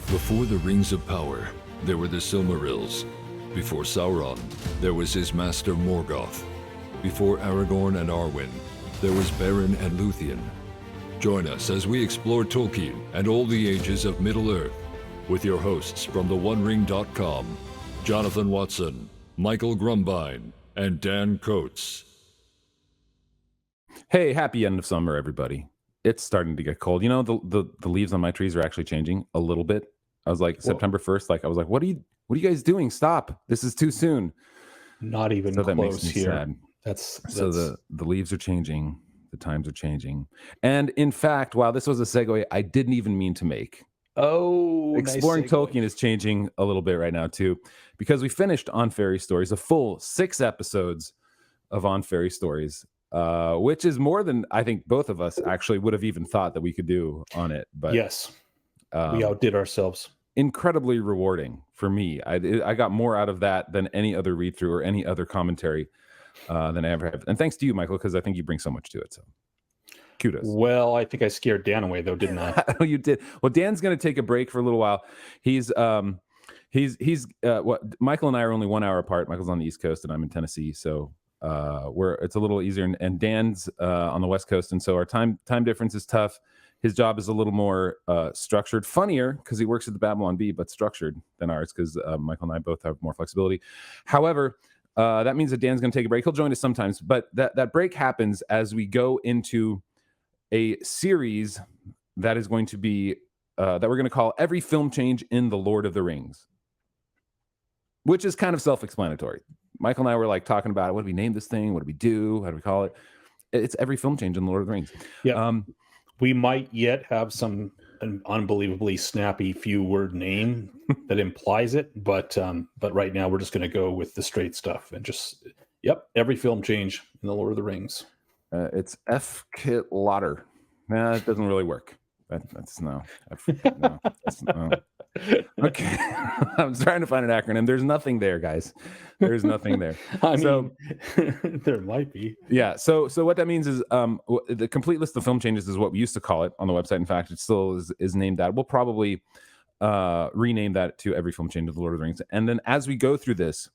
Before the Rings of Power, there were the Silmarils. Before Sauron, there was his master Morgoth. Before Aragorn and Arwen, there was Beren and Luthien. Join us as we explore Tolkien and all the ages of Middle-earth with your hosts from theonering.com, Jonathan Watson, Michael Grumbine, and Dan Coates. Hey, happy end of summer, everybody. It's starting to get cold. You know, the leaves on my trees are actually changing a little bit. I was like, September 1st, I was like, what are you guys doing? Stop. This is too soon. Not even so close that makes me here. sad. That's So the leaves are changing. The times are changing. And in fact, while this was a segue I didn't even mean to make. Exploring nice Tolkien is changing a little bit right now too, because we finished On Fairy Stories, a full 6 episodes of On Fairy Stories, which is more than I think both of us actually would have even thought that we could do on it. But yes, we outdid ourselves. Incredibly rewarding for me. I got more out of that than any other read through or any other commentary than I ever have. And thanks to you, Michael, because I think you bring so much to it. So kudos. Well, I think I scared Dan away though, didn't I? Oh, you did. Well, Dan's going to take a break for a little while. He's what Michael and I are only 1 hour apart. Michael's on the East Coast and I'm in Tennessee, so it's a little easier. And Dan's on the West Coast, and so our time difference is tough. His job is a little more structured, funnier because he works at the Babylon Bee, but structured than ours because Michael and I both have more flexibility. However, that means that Dan's going to take a break. He'll join us sometimes, but that break happens as we go into a series that is going to be that we're going to call Every Film Change in the Lord of the Rings, which is kind of self-explanatory. Michael and I were like talking about it. What do we name this thing? What do we do? How do we call it? It's Every Film Change in the Lord of the Rings. Yeah. We might yet have an unbelievably snappy few-word name that implies it, but right now we're just going to go with the straight stuff and just every film change in the Lord of the Rings. It's F. Kit Lotter. Nah, it doesn't really work. That's no. Okay. I'm trying to find an acronym. There's nothing there, guys. There's nothing there. I mean, there might be. Yeah. So what that means is the complete list of film changes is what we used to call it on the website. In fact, it still is named that. We'll probably rename that to Every Film Change of the Lord of the Rings. And then as we go through this,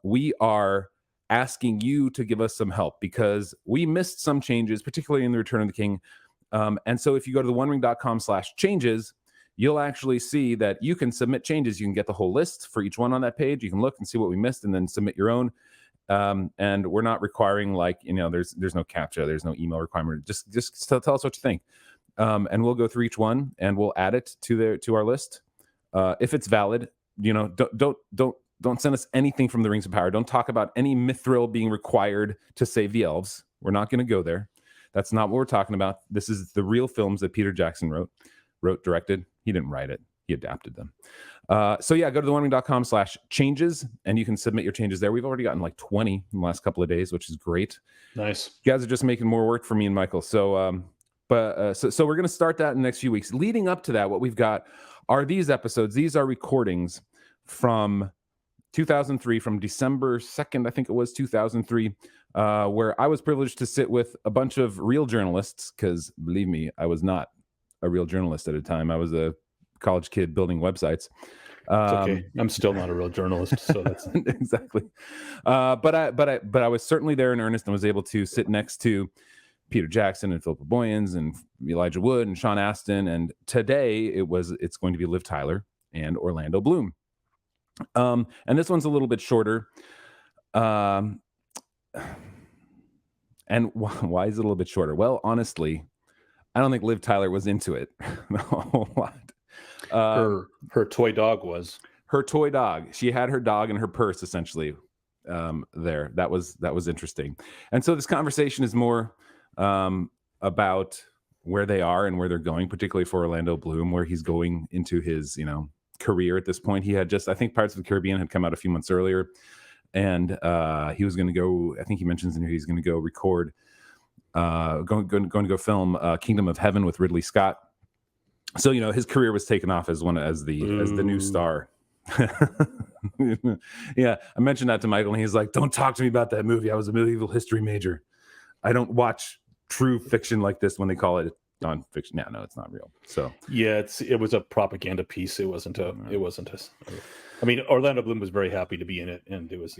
we are asking you to give us some help because we missed some changes, particularly in the Return of the King. And so if you go to theonering.com/changes, you'll actually see that you can submit changes. You can get the whole list for each one on that page. You can look and see what we missed and then submit your own. And we're not requiring there's no CAPTCHA, there's no email requirement. Just tell us what you think. And we'll go through each one and we'll add it to our list. If it's valid, don't send us anything from the Rings of Power. Don't talk about any mithril being required to save the elves. We're not going to go there. That's not what we're talking about. This is the real films that Peter Jackson wrote, directed. He didn't write it. He adapted them. Go to theonering.com/changes and you can submit your changes there. We've already gotten like 20 in the last couple of days, which is great. Nice. You guys are just making more work for me and Michael. So we're going to start that in the next few weeks. Leading up to that, what we've got are these episodes. These are recordings from 2003, from December 2nd, I think it was 2003, where I was privileged to sit with a bunch of real journalists, because believe me, I was not a real journalist at the time. I was a college kid building websites. It's okay. I'm still not a real journalist, so that's exactly. But I was certainly there in earnest and was able to sit next to Peter Jackson and Philippa Boyens and Elijah Wood and Sean Astin. And today it's going to be Liv Tyler and Orlando Bloom. And this one's a little bit shorter. And why is it a little bit shorter? Well, honestly, I don't think Liv Tyler was into it a whole lot. Her toy dog was. Her toy dog. She had her dog in her purse, essentially, there. That was interesting. And so this conversation is more about where they are and where they're going, particularly for Orlando Bloom, where he's going into his, career at this point. He had just, I think Pirates of the Caribbean had come out a few months earlier, and he was going to go, I think he mentions in here, he's going to go record, going to go film Kingdom of Heaven with Ridley Scott. So, his career was taken off as the new star. Yeah, I mentioned that to Michael, and he's like, "Don't talk to me about that movie. I was a medieval history major. I don't watch true fiction like this when they call it non-fiction. No, it's not real. So yeah, it was a propaganda piece. It wasn't a. I mean, Orlando Bloom was very happy to be in it, and it was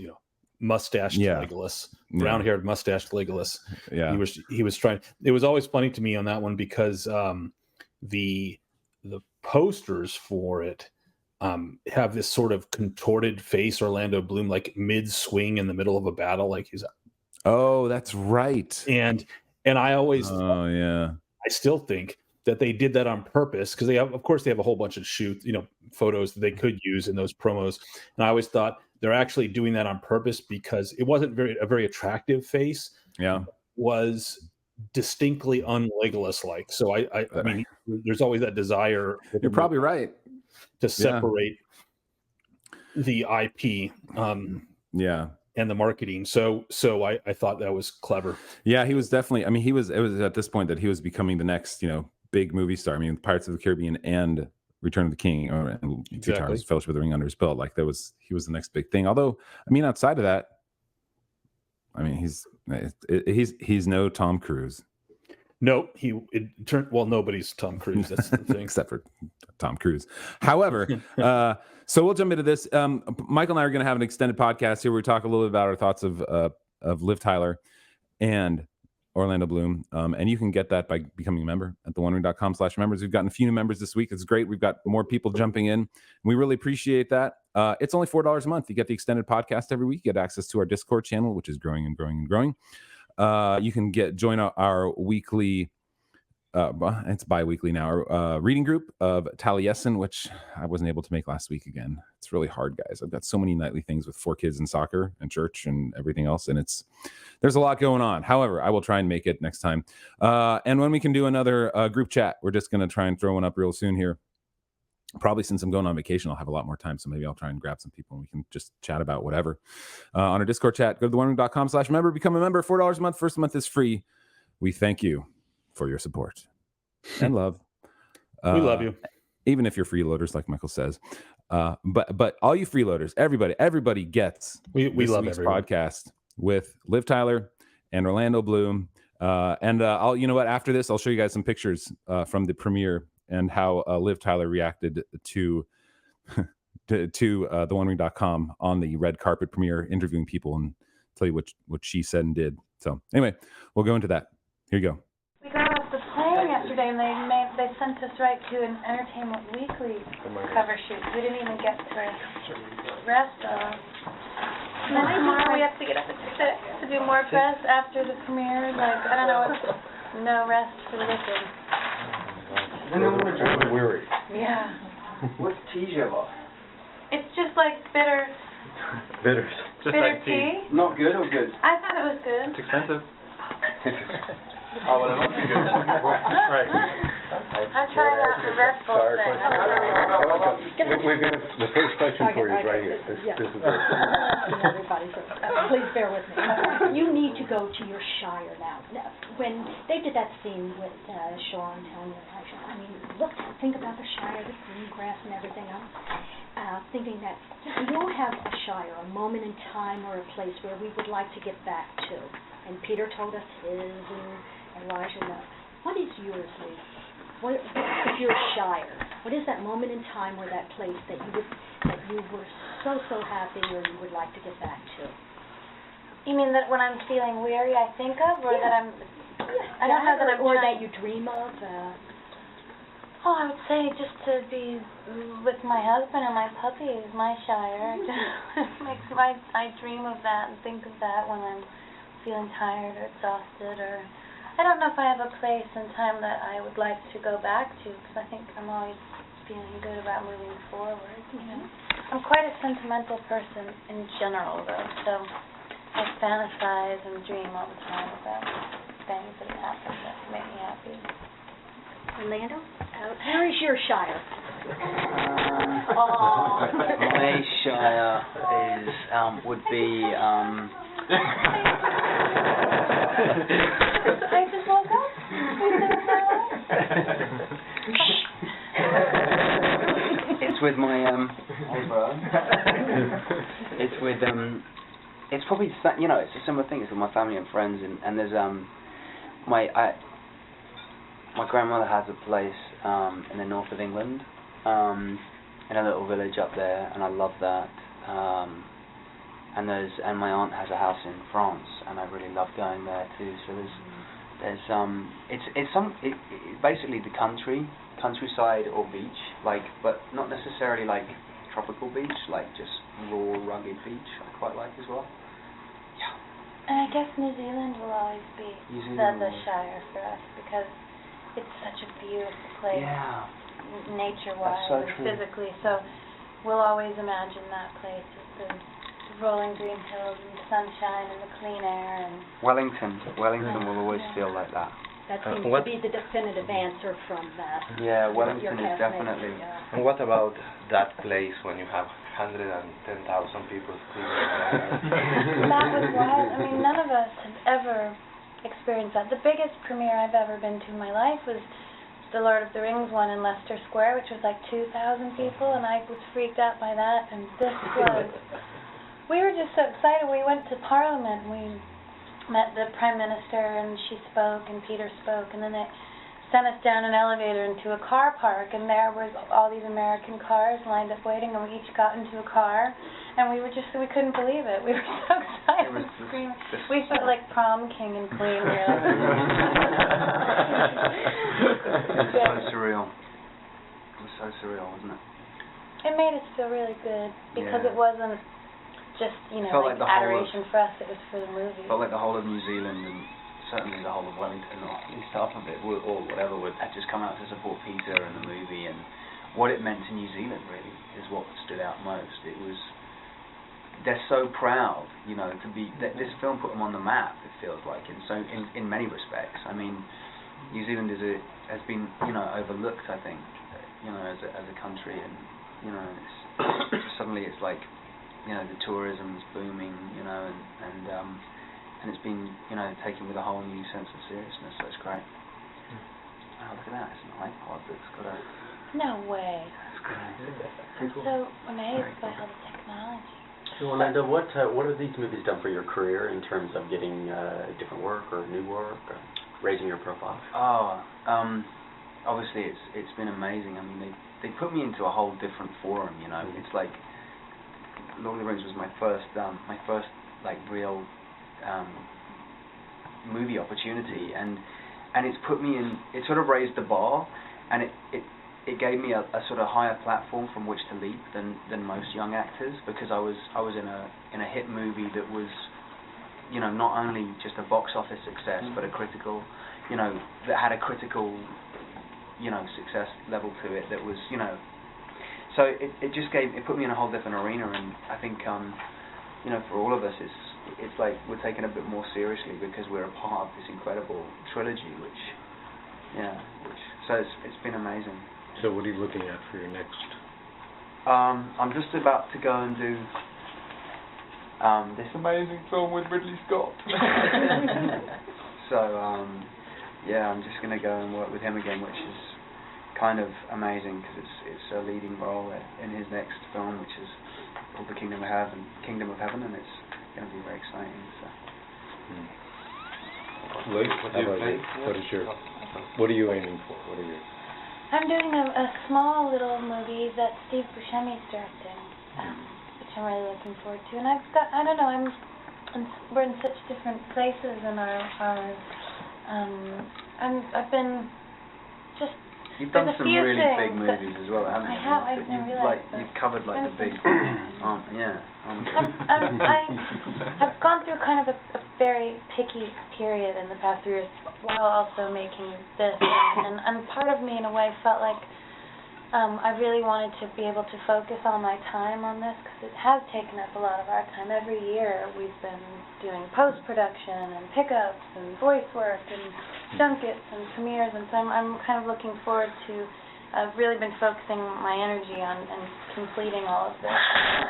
mustached Legolas, brown-haired mustached Legolas. Yeah, he was trying. It was always funny to me on that one because the posters for it have this sort of contorted face Orlando Bloom, like mid-swing in the middle of a battle, like he's. Oh, that's right. And I always. Oh yeah. I still think that they did that on purpose because they have a whole bunch of photos that they could use in those promos. And I always thought they're actually doing that on purpose because it wasn't a very attractive face. Yeah. It was distinctly un-Legolas like. So I mean, there's always that desire. You're probably right. To separate the IP. And the marketing. So I thought that was clever. Yeah, he was definitely, I mean, it was at this point that he was becoming the next, big movie star. I mean, Pirates of the Caribbean and Return of the King and Two Towers, Fellowship of the Ring under his belt. Like he was the next big thing. Although, I mean, outside of that, I mean, he's no Tom Cruise. No, nobody's Tom Cruise. That's the thing. Except for Tom Cruise. However, so we'll jump into this. Michael and I are going to have an extended podcast here where we talk a little bit about our thoughts of Liv Tyler and Orlando Bloom. And you can get that by becoming a member at theonering.com/members. We've gotten a few new members this week. It's great. We've got more people jumping in. We really appreciate that. It's only $4 a month. You get the extended podcast every week. You get access to our Discord channel, which is growing and growing and growing. You can join our weekly, it's bi-weekly now, our reading group of Taliesin, which I wasn't able to make last week again. It's really hard, guys. I've got so many nightly things with 4 kids and soccer and church and everything else, and there's a lot going on. However, I will try and make it next time. And when we can do another group chat, we're just going to try and throw one up real soon here. Probably since I'm going on vacation, I'll have a lot more time. So maybe I'll try and grab some people and we can just chat about whatever. On our Discord chat, go to theonering.com/member, become a member, $4 a month. First month is free. We thank you for your support and love. We love you. Even if you're freeloaders, like Michael says. But all you freeloaders, everybody gets we love this everyone. Podcast with Liv Tyler and Orlando Bloom. And I'll, after this, I'll show you guys some pictures from the premiere and how Liv Tyler reacted to theonering.com on the red carpet premiere, interviewing people and tell you what she said and did. So anyway, we'll go into that. Here you go. We got off the plane yesterday and they sent us right to an Entertainment Weekly cover shoot. We didn't even get to rest. And then tomorrow we have to get up at 6 to do more press after the premiere. Like, I don't know, it's no rest for the wicked. And then we're just weary. Yeah. What's tea, Java? It's just like bitter. Bitters. Just bitter like tea. Not good or good? I thought it was good. It's expensive. Oh, well, it must be good. Right. I'm trying out the restful thing. We're going to, the first question for you is right here. This is it. Everybody, please bear with me. You need to go to your shire now. When they did that scene with Sean telling you, I mean, think about the shire, the green grass and everything else. Thinking that we all have a shire, a moment in time or a place where we would like to get back to. And Peter told us his, and Elijah knows. What is yours, Lee? What is your shire? What is that moment in time or that place that you were so happy or you would like to get back to? You mean that when I'm feeling weary I think of, or that I'm... I don't know that I'm... Or that you dream of? I would say just to be with my husband and my puppies, my shire. I dream of that and think of that when I'm feeling tired or exhausted, or I don't know if I have a place and time that I would like to go back to, because I think I'm always feeling good about moving forward. I'm quite a sentimental person in general, though, so I fantasize and dream all the time about things that happen that make me happy. Orlando, where is your shire? My shire is would be I just woke up. It's with my it's with it's probably it's a similar thing. It's with my family and friends, and there's my grandmother has a place in the north of England, in a little village up there, and I love that. And my aunt has a house in France, and I really love going there too. So it's basically the countryside or beach, but not necessarily like tropical beach, like just raw, rugged beach. I quite like as well. Yeah. And I guess New Zealand will always be the Shire for us because it's such a beautiful place. Yeah. Nature-wise so and true. physically, so we'll always imagine that place as the rolling green hills and the sunshine and the clean air and Wellington will always feel like that. That seems to be the definitive answer from that. Yeah, Your Wellington is castmate, definitely. yeah. And what about that place when you have 110,000 people screaming? that was wild. I mean, none of us have ever experienced that. The biggest premiere I've ever been to in my life was the Lord of the Rings one in Leicester Square, which was like 2,000 people, and I was freaked out by that. And this was, we were just so excited. We went to Parliament, and we met the Prime Minister, and she spoke, and Peter spoke, and then they sent us down an elevator into a car park, and there was all these American cars lined up waiting, and we each got into a car, and we couldn't believe it. We were so excited and screaming. We felt like prom king and queen. We were like, It was so surreal. It was so surreal, wasn't it? it made us feel really good because Yeah. it wasn't just, Felt like like the whole adoration for us, it was for the movie. Felt like the whole of New Zealand and certainly the whole of Wellington or at least half of it or whatever had just come out to support Peter and the movie, and what it meant to New Zealand really is what stood out most. It was, they're so proud, to be, this film put them on the map, it feels like, in many respects. I mean, New Zealand has been, overlooked, I think, as a country, and, it's, suddenly it's like, the tourism's booming, and it's been, taken with a whole new sense of seriousness, so it's great. Oh, look at that, it's an iPod that's got a... No way. That's great. I'm so amazed by all the technology. So, Orlando, what have these movies done for your career in terms of getting different work or new work, or raising your profile? Obviously it's been amazing. I mean, they put me into a whole different forum. It's like Lord of the Rings was my first like real movie opportunity, and it's put me in. It sort of raised the bar, and it gave me a sort of higher platform from which to leap than most young actors, because I was in a hit movie that was, not only just a box office success, but a critical, that had a critical, success level to it that was, so it put me in a whole different arena, and I think, for all of us, it's like we're taken a bit more seriously because we're a part of this incredible trilogy, so it's been amazing. So what are you looking at for your next? I'm just about to go and do this amazing film with Ridley Scott. So I'm just going to go and work with him again, which is kind of amazing because it's a leading role in his next film, which is called The Kingdom of Heaven, and it's going to be very exciting. So. Liv, what are you aiming for? What are you? I'm doing a small little movie that Steve Buscemi's directing, which I'm really looking forward to. And we're in such different places in our I've been just. You've done some really big things movies as well, haven't you? I have. I didn't realize. You've covered like the big. I've gone through kind of a very picky period in the past 3 years while also making this, and part of me in a way felt like I really wanted to be able to focus all my time on this because it has taken up a lot of our time. Every year we've been doing post-production and pickups and voice work and junkets and premieres, and so I'm kind of looking forward to. I've really been focusing my energy on and completing all of this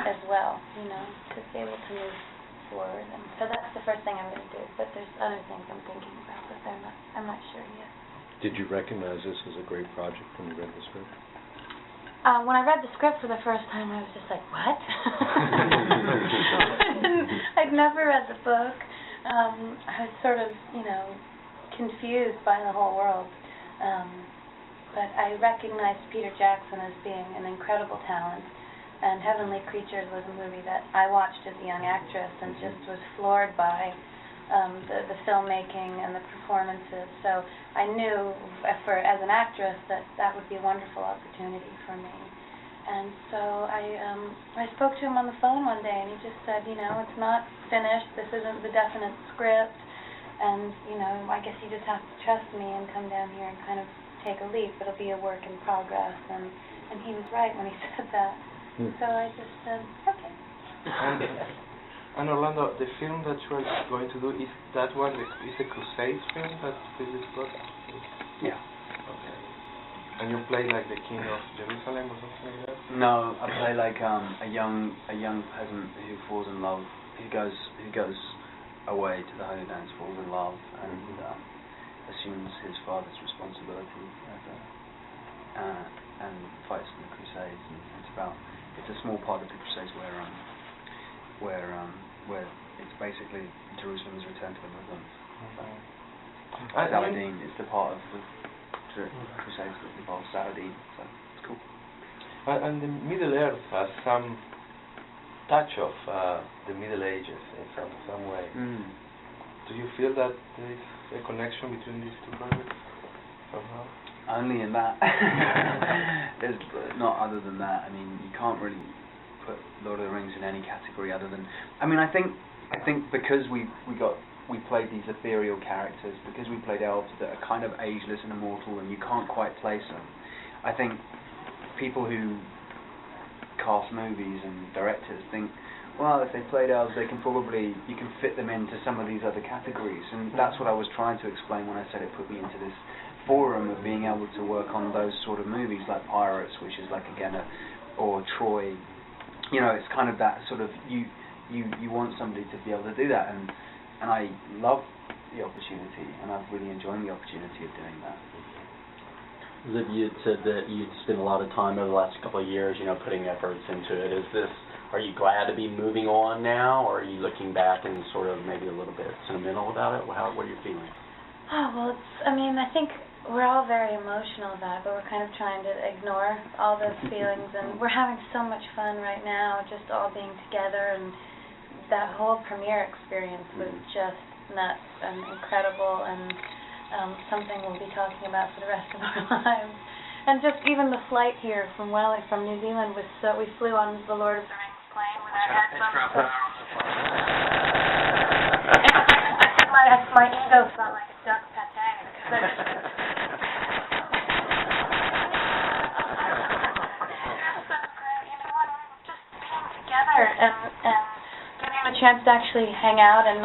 as well, to be able to move forward. And so that's the first thing I'm going to do. But there's other things I'm thinking about, but I'm not sure yet. Did you recognize this as a great project when you read the script? When I read the script for the first time, I was just like, what? I'd never read the book. I was sort of, confused by the whole world. But I recognized Peter Jackson as being an incredible talent, and Heavenly Creatures was a movie that I watched as a young actress and just was floored by the filmmaking and the performances. So I knew as an actress that would be a wonderful opportunity for me. And so I spoke to him on the phone one day, and he just said, it's not finished. This isn't the definite script. And, I guess you just have to trust me and come down here and kind of take a leap. It'll be a work in progress. And he was right when he said that. So I just said, okay. And Orlando, the film that you are going to do, is that one, is a Crusade film that Philip got? Yeah. Okay. And you play like the King of Jerusalem or something like that? No, I play like a young peasant who falls in love. Who goes away to the Holy Lands, falls in love, and assumes his father's responsibility and fights in the Crusades. And it's a small part of the Crusades where it's basically Jerusalem's return to the Muslims. Saladin is the part of the Crusades that involves Saladin, so it's cool. And the Middle Earth has some touch of the Middle Ages in some way. Do you feel that there is a connection between these two projects somehow? Only in that. There's not other than that. I mean, you can't really put Lord of the Rings in any category other than. I mean, I think because we played these ethereal characters, because we played elves that are kind of ageless and immortal, and you can't quite place them. I think people who cast movies and directors think, well, if they played elves, you can fit them into some of these other categories, and that's what I was trying to explain when I said it put me into this forum of being able to work on those sort of movies like Pirates, which is like or Troy. It's kind of that sort of you want somebody to be able to do that, and I love the opportunity, and I've really enjoyed the opportunity of doing that. Liv, you had said that you'd spent a lot of time over the last couple of years, putting efforts into it. Are you glad to be moving on now, or are you looking back and sort of maybe a little bit sentimental about it? What are you feeling? Oh, well, I think we're all very emotional about it, but we're kind of trying to ignore all those feelings, and we're having so much fun right now, just all being together, and that whole premiere experience was just nuts and incredible, and something we'll be talking about for the rest of our lives. And just even the flight here from Wellington, from New Zealand, we flew on the Lord of the Rings plane with our headphones. My ego felt like a duck pate because and getting a chance to actually hang out and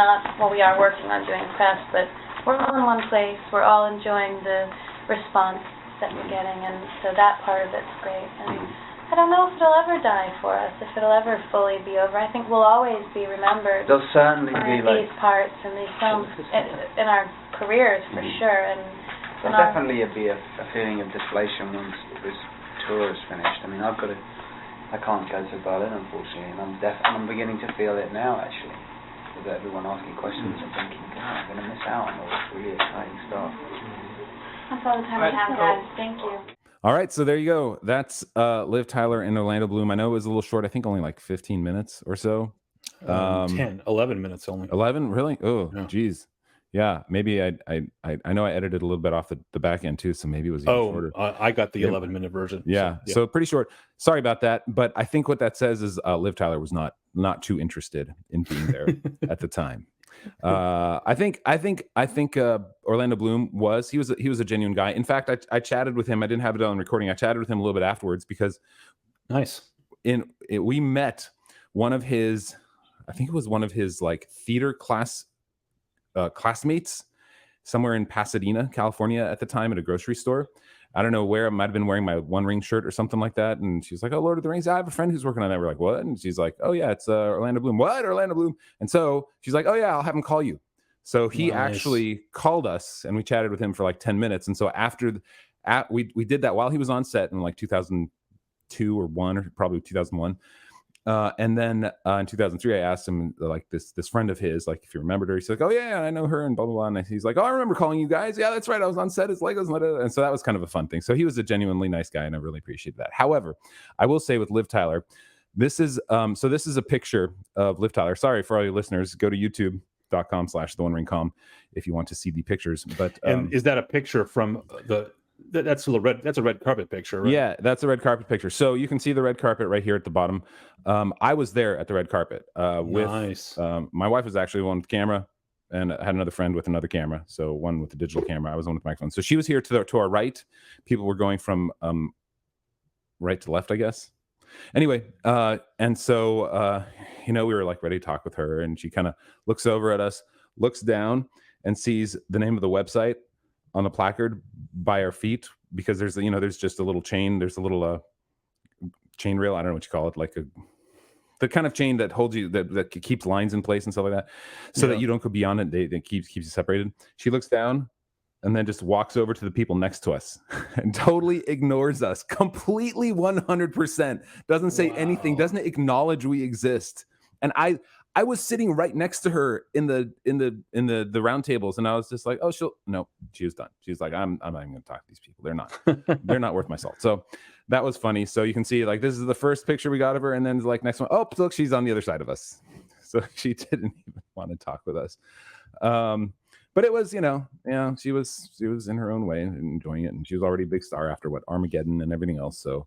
we are working on doing press, but we're all in one place, we're all enjoying the response that we're getting, and so that part of it's great. And I don't know if it'll ever die for us, if it'll ever fully be over. I think we'll always be remembered. There'll certainly be these parts and these films in our careers for sure. And there'll definitely be a feeling of deflation once this tour is finished. I mean, I can't go to Berlin, unfortunately, and I'm beginning to feel it now, actually. With everyone asking questions, I'm thinking, God, I'm going to miss out on all this really exciting stuff. That's all the time we have, guys. Thank you. All right, so there you go. That's Liv Tyler and Orlando Bloom. I know it was a little short. I think only like 15 minutes or so. 11 minutes only. 11, really? Oh, yeah. Geez. Yeah, maybe I know I edited a little bit off the back end too, so maybe it was even shorter. I got the 11-minute version. Yeah, so pretty short. Sorry about that, but I think what that says is Liv Tyler was not too interested in being there at the time. I think Orlando Bloom was a genuine guy. In fact, I chatted with him. I didn't have it on recording. I chatted with him a little bit afterwards because we met one of his, I think it was one of his like theater classmates somewhere in Pasadena, California at the time at a grocery store. I don't know where. I might have been wearing my One Ring shirt or something like that. And she's like, "Oh, Lord of the Rings. I have a friend who's working on that." We're like, "What?" And she's like, "Oh, yeah, it's Orlando Bloom." "What? Orlando Bloom?" And so she's like, "Oh, yeah, I'll have him call you." So he actually called us and we chatted with him for like 10 minutes. And so we did that while he was on set in like 2002 or 1 or probably 2001. And then in 2003, I asked him, like, this friend of his, like, if he remembered her. He's like, oh yeah, I know her, and blah blah blah. And he's like, oh, I remember calling you guys. Yeah, that's right. I was on set as Legos, and so that was kind of a fun thing. So he was a genuinely nice guy, and I really appreciated that. However, I will say with Liv Tyler, this is this is a picture of Liv Tyler. Sorry for all your listeners. Go to youtube.com/theoneringcom if you want to see the pictures. But and is that a picture from that's a red carpet picture, right? Yeah, that's a red carpet picture. So you can see the red carpet right here at the bottom. I was there at the red carpet with Nice. My wife was actually one with the camera, and I had another friend with another camera. So one with the digital camera, I was one with the microphone. So she was here to our right. People were going from right to left, I guess. Anyway, and so we were like ready to talk with her, and she kind of looks over at us, looks down, and sees the name of the website on the placard by our feet, because there's just a little chain. There's a little chain rail. I don't know what you call it, like the kind of chain that holds you, that keeps lines in place and stuff like that, so that you don't go beyond it. It keeps you separated. She looks down and then just walks over to the people next to us and totally ignores us completely, 100%. Doesn't say anything. Doesn't acknowledge we exist. And I was sitting right next to her in the round tables, and I was just like, oh, she was done. She was like, I'm not even gonna talk to these people. They're not worth my salt. So that was funny. So you can see, like, this is the first picture we got of her, and then like next one, oh look, she's on the other side of us. So she didn't even want to talk with us. But it was, she was in her own way and enjoying it, and she was already a big star after Armageddon and everything else. So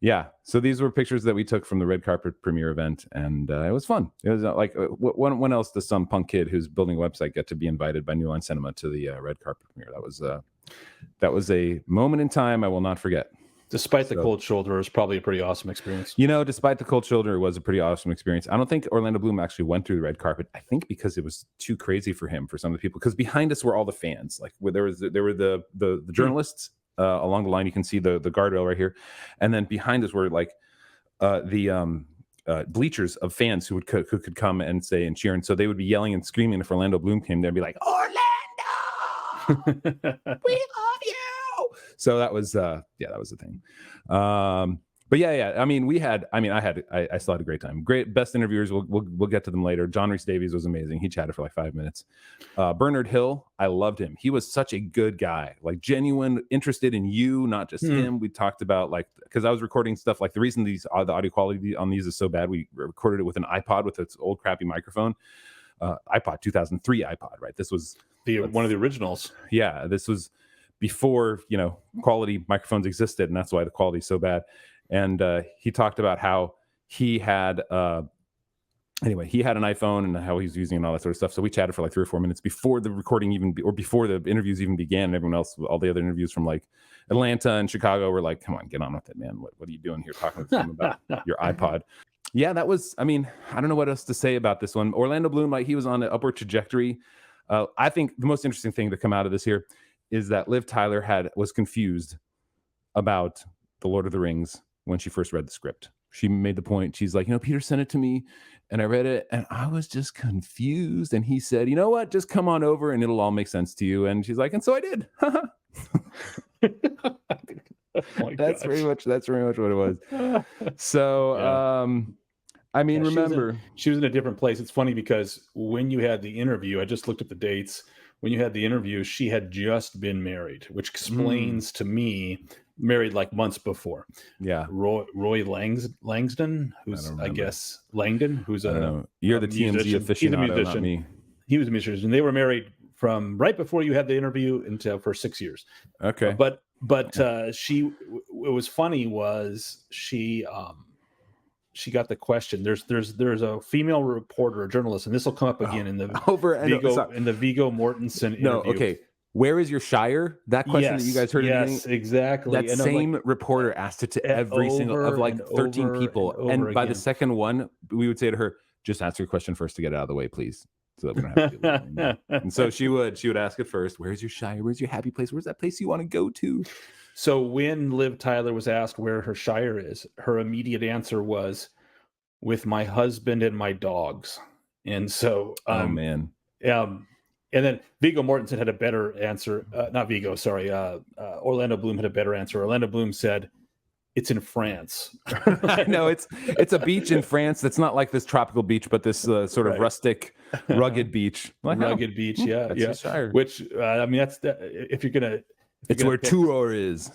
yeah, so these were pictures that we took from the red carpet premiere event, and it was fun. It was like, when else does some punk kid who's building a website get to be invited by New Line Cinema to the red carpet premiere? That was a moment in time I will not forget. Despite the cold shoulder, it was probably a pretty awesome experience. Despite the cold shoulder, it was a pretty awesome experience. I don't think Orlando Bloom actually went through the red carpet. I think because it was too crazy for him, for some of the people. Because behind us were all the fans. Like, there were the journalists along the line. You can see the guardrail right here, and then behind us were like the bleachers of fans who could come and say and cheer. And so they would be yelling and screaming if Orlando Bloom came. They'd be like, Orlando, we love you. So that was that was the thing. But yeah. I still had a great time. Great best interviewers. We'll get to them later. John Rhys Davies was amazing. He chatted for like 5 minutes. Bernard Hill, I loved him. He was such a good guy, like genuine, interested in you, not just him. We talked about, like, because I was recording stuff, like the reason the audio quality on these is so bad, we recorded it with an iPod with its old crappy microphone. iPod 2003 iPod, right? This was one of the originals. Yeah, this was before quality microphones existed, and that's why the quality is so bad. And he talked about how he had an iPhone and how he's using it and all that sort of stuff. So we chatted for like 3 or 4 minutes before the recording or before the interviews even began. And everyone else, all the other interviews from like Atlanta and Chicago, were like, come on, get on with it, man. What are you doing here talking with him about your iPod? Yeah, that was, I don't know what else to say about this one. Orlando Bloom, like, he was on an upward trajectory. I think the most interesting thing to come out of this here is that Liv Tyler was confused about The Lord of the Rings when she first read the script. She made the point. She's like, Peter sent it to me and I read it and I was just confused. And he said, you know what, just come on over and it'll all make sense to you. And she's like, and so I did. That's very much what it was. So, yeah. Remember, she was in a different place. It's funny because when you had the interview, I just looked at the dates. When you had the interview, she had just been married, which explains to me, married like months before. Yeah. Roy Langston, who's, I guess, Langdon, who's you're the TMZ aficionado, not me. He was a musician. They were married from right before you had the interview for 6 years. Okay. But it was funny was she got the question. There's a female reporter, a journalist, and this will come up again in the Viggo Mortensen interview. No, okay. Where is your Shire? That question that you guys heard. Yes, exactly. That same reporter asked it to every single of like 13 people, and by the second one, we would say to her, "Just ask your question first to get it out of the way, please." So that we don't have to deal with it. And so she would ask it first. Where's your Shire? Where's your happy place? Where's that place you want to go to? So when Liv Tyler was asked where her Shire is, her immediate answer was, with my husband and my dogs. And so, oh man. And then Viggo Mortensen had a better answer. Not Viggo, sorry. Orlando Bloom had a better answer. Orlando Bloom said, it's in France. No, it's a beach in France that's not like this tropical beach, but this sort of rustic, rugged beach. Like, Rugged beach, yeah, that's yeah. the Shire. Which I mean, if you're gonna, it's where Tuor is.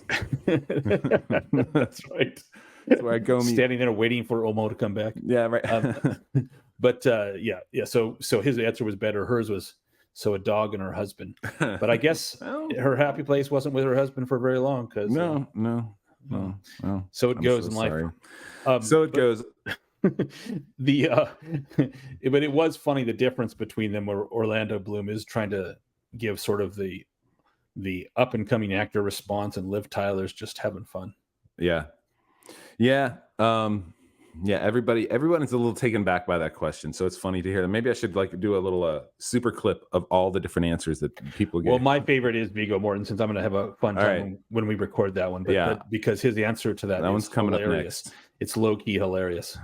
That's right. That's where I go. Standing there waiting for Omo to come back. Yeah, right. But yeah. So his answer was better. Hers was a dog and her husband. But I guess her happy place wasn't with her husband for very long. Because no. So it goes in life. So it goes. But it was funny the difference between them, where Orlando Bloom is trying to give sort of the up and coming actor response, and Liv Tyler's just having fun. Yeah. Everyone's a little taken back by that question, so it's funny to hear. Maybe I should do a little super clip of all the different answers that people get. Well, my favorite is Viggo Mortensen's. I'm going to have a fun time when we record that one. But because his answer to that one's coming hilarious. Up next. It's low key hilarious.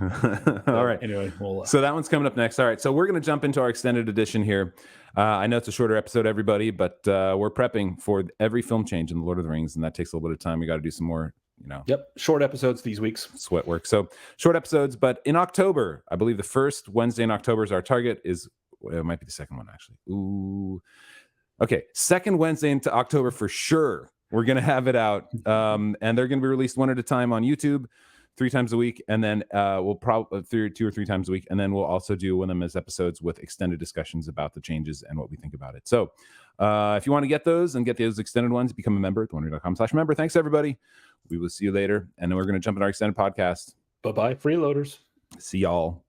All right. Anyway, so that one's coming up next. All right. So we're going to jump into our extended edition here. I know it's a shorter episode, everybody, but we're prepping for every film change in the Lord of the Rings, and that takes a little bit of time. We got to do some more. Yep, short episodes these weeks. Sweat work. So short episodes, but in October, I believe the first Wednesday in October is our target. It might be the second one, actually. Ooh. Okay, second Wednesday into October for sure. We're going to have it out, and they're going to be released one at a time on YouTube 3 times a week, and then we'll probably 2 or 3 times a week, and then we'll also do one of them as episodes with extended discussions about the changes and what we think about it. So if you want to get those and get those extended ones, become a member at thewondery.com/member. Thanks, everybody. We will see you later, and then we're going to jump into our extended podcast. Bye-bye, freeloaders. See y'all.